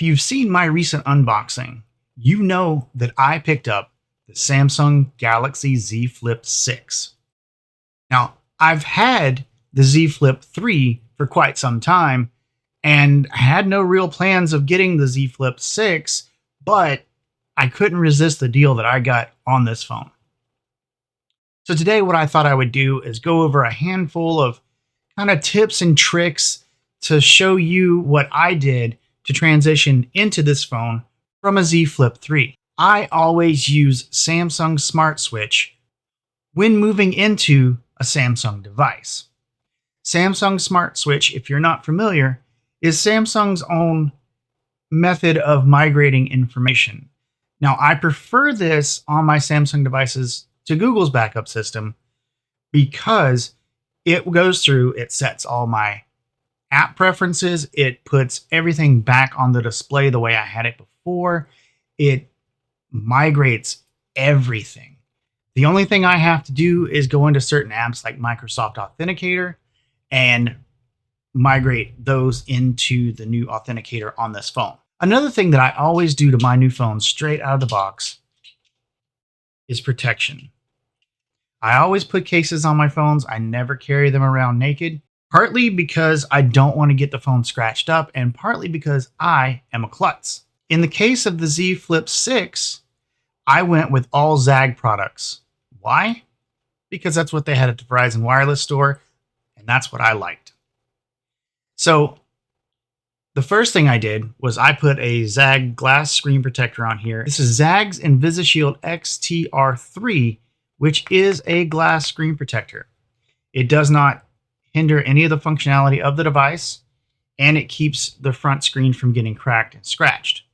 If you've seen my recent unboxing, you know that I picked up the Samsung Galaxy Z Flip 6. Now, I've had the Z Flip 3 for quite some time and had no real plans of getting the Z Flip 6, but I couldn't resist the deal that I got on this phone. So today what I thought I would do is go over a handful of kind of tips and tricks to show you what I did to transition into this phone from a Z Flip 3. I always use Samsung Smart Switch when moving into a Samsung device. Samsung Smart Switch, if you're not familiar, is Samsung's own method of migrating information. Now, I prefer this on my Samsung devices to Google's backup system because it goes through, it sets all my app preferences, it puts everything back on the display the way I had it before, it migrates everything. The only thing I have to do is go into certain apps like Microsoft Authenticator and migrate those into the new authenticator on this phone. Another thing that I always do to my new phone straight out of the box is protection. I always put cases on my phones. I never carry them around naked, partly because I don't want to get the phone scratched up and partly because I am a klutz. In the case of the Z Flip 6, I went with all ZAG products. Why? Because that's what they had at the Verizon Wireless store, and that's what I liked. So the first thing I did was I put a ZAG glass screen protector on here. This is ZAG's InvisiShield XTR3, which is a glass screen protector. It does not hinder any of the functionality of the device, and it keeps the front screen from getting cracked and scratched.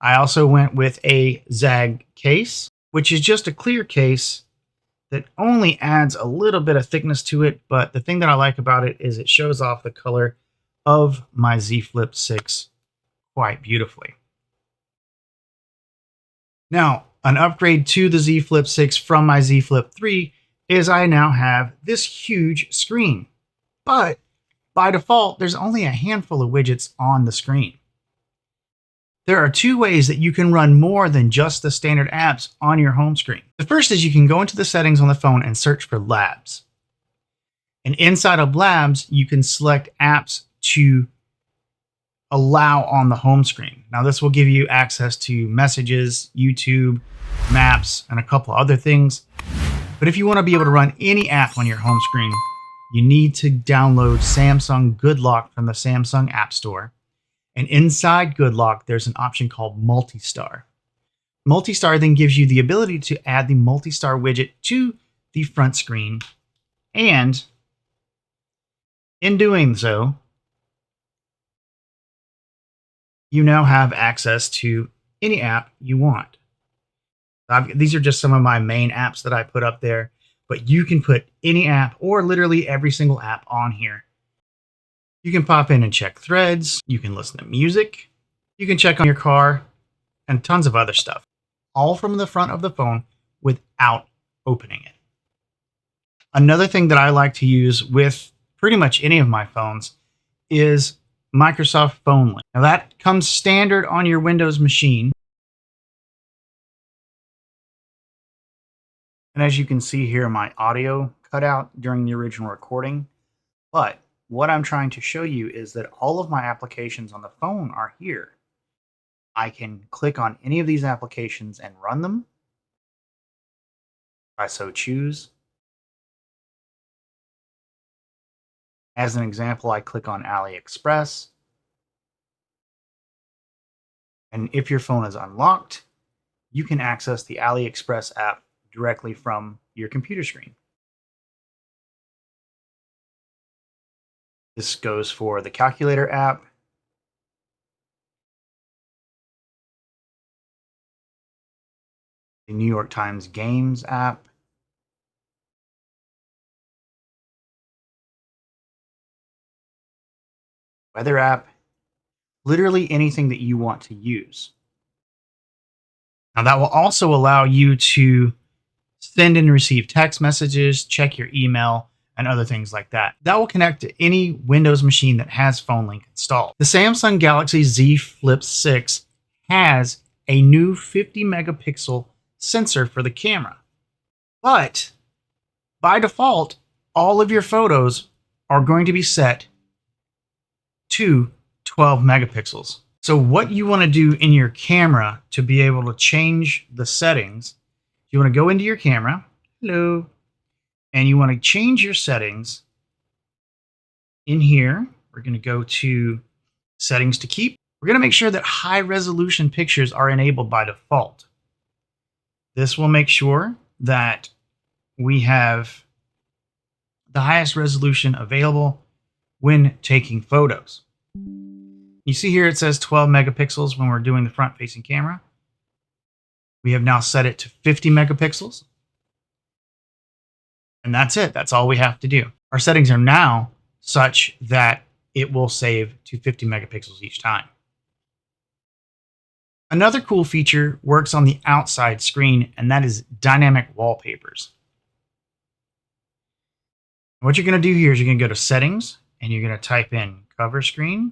I also went with a ZAG case, which is just a clear case that only adds a little bit of thickness to it, but the thing that I like about it is it shows off the color of my Z Flip 6 quite beautifully. Now, an upgrade to the Z Flip 6 from my Z Flip 3 is I now have this huge screen, but by default, there's only a handful of widgets on the screen. There are two ways that you can run more than just the standard apps on your home screen. The first is you can go into the settings on the phone and search for Labs. And inside of Labs, you can select apps to allow on the home screen. Now, this will give you access to messages, YouTube, maps, and a couple other things. But if you want to be able to run any app on your home screen, you need to download Samsung Good Lock from the Samsung App Store. And inside Good Lock, there's an option called Multistar. Multistar then gives you the ability to add the Multistar widget to the front screen. And in doing so, you now have access to any app you want. These are just some of my main apps that I put up there, but you can put any app or literally every single app on here. You can pop in and check threads, you can listen to music, you can check on your car, and tons of other stuff, all from the front of the phone without opening it. Another thing that I like to use with pretty much any of my phones is Microsoft Phone Link. Now that comes standard on your Windows machine. And as you can see here, my audio cut out during the original recording, but what I'm trying to show you is that all of my applications on the phone are here. I can click on any of these applications and run them if I so choose. As an example, I click on AliExpress. And if your phone is unlocked, you can access the AliExpress app directly from your computer screen. This goes for the calculator app, the New York Times Games app, weather app, literally anything that you want to use. Now that will also allow you to send and receive text messages, check your email, and other things like that. That will connect to any Windows machine that has PhoneLink installed. The Samsung Galaxy Z Flip 6 has a new 50 megapixel sensor for the camera. But by default, all of your photos are going to be set to 12 megapixels. So what you want to do in your camera to be able to change the settings, you want to go into your camera, hello, and you want to change your settings in here. We're going to go to settings to keep. We're going to make sure that high resolution pictures are enabled by default. This will make sure that we have the highest resolution available when taking photos. You see here it says 12 megapixels when we're doing the front facing camera. We have now set it to 50 megapixels. And that's it. That's all we have to do. Our settings are now such that it will save to 50 megapixels each time. Another cool feature works on the outside screen, and that is dynamic wallpapers. What you're going to do here is you're going to go to settings and you're going to type in cover screen.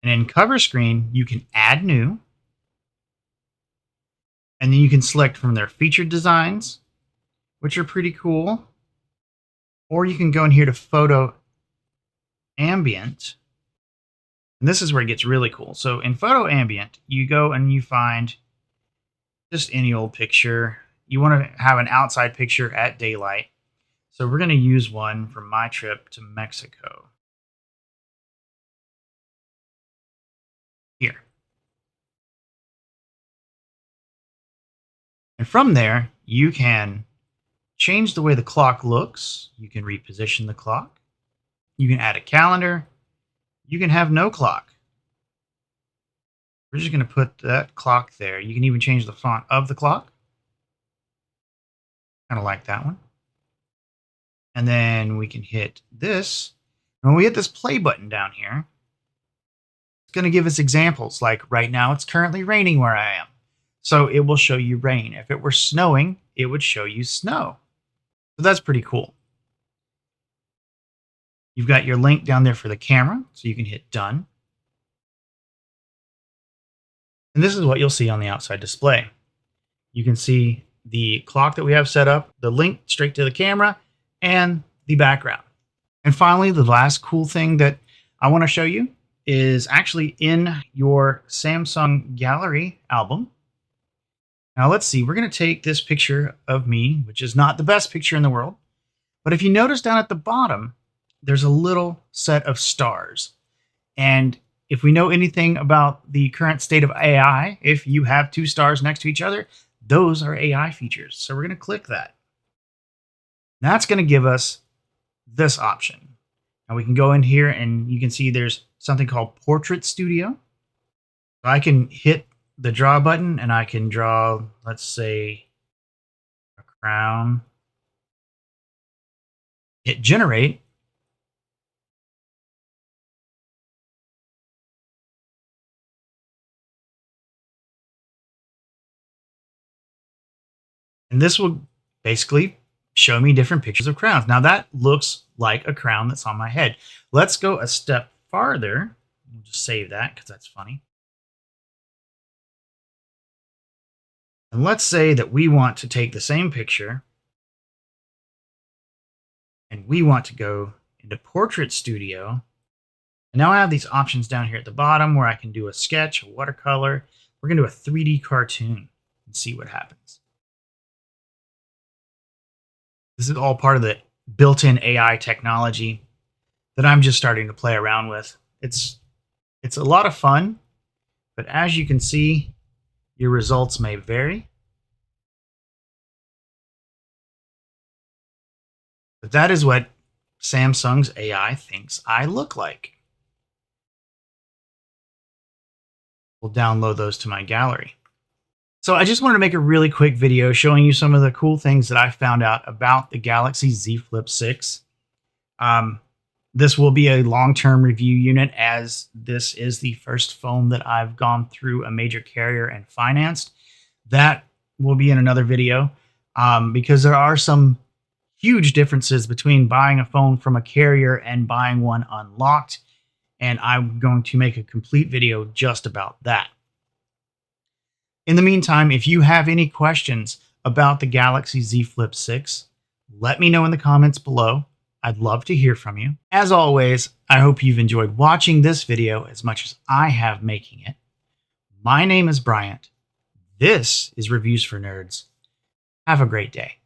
And in cover screen, you can add new. And then you can select from their featured designs, which are pretty cool. Or you can go in here to photo ambient. And this is where it gets really cool. So in photo ambient, you go and you find just any old picture. You want to have an outside picture at daylight. So we're going to use one from my trip to Mexico. Here. And from there, you can change the way the clock looks. You can reposition the clock. You can add a calendar. You can have no clock. We're just going to put that clock there. You can even change the font of the clock. Kind of like that one. And then we can hit this. When we hit this play button down here, it's going to give us examples. Like right now, it's currently raining where I am. So it will show you rain. If it were snowing, it would show you snow. So that's pretty cool. You've got your link down there for the camera, so you can hit done. And this is what you'll see on the outside display. You can see the clock that we have set up, the link straight to the camera, and the background. And finally, the last cool thing that I want to show you is actually in your Samsung Gallery album. Now let's see, we're going to take this picture of me, which is not the best picture in the world. But if you notice down at the bottom, there's a little set of stars. And if we know anything about the current state of AI, if you have two stars next to each other, those are AI features. So we're going to click that. That's going to give us this option. Now we can go in here and you can see there's something called Portrait Studio. So I can hit the draw button and I can draw, let's say, a crown. Hit generate. And this will basically show me different pictures of crowns. Now that looks like a crown that's on my head. Let's go a step farther. We'll just save that because that's funny. And let's say that we want to take the same picture and we want to go into Portrait Studio. And now I have these options down here at the bottom where I can do a sketch, a watercolor. We're going to do a 3D cartoon and see what happens. This is all part of the built-in AI technology that I'm just starting to play around with. It's a lot of fun, but as you can see, your results may vary. But that is what Samsung's AI thinks I look like. We'll download those to my gallery. So I just wanted to make a really quick video showing you some of the cool things that I found out about the Galaxy Z Flip 6. This will be a long-term review unit as this is the first phone that I've gone through a major carrier and financed. That will be in another video. because there are some huge differences between buying a phone from a carrier and buying one unlocked. And I'm going to make a complete video just about that. In the meantime, if you have any questions about the Galaxy Z Flip 6, let me know in the comments below. I'd love to hear from you. As always, I hope you've enjoyed watching this video as much as I have making it. My name is Bryant. This is Reviews for Nerds. Have a great day.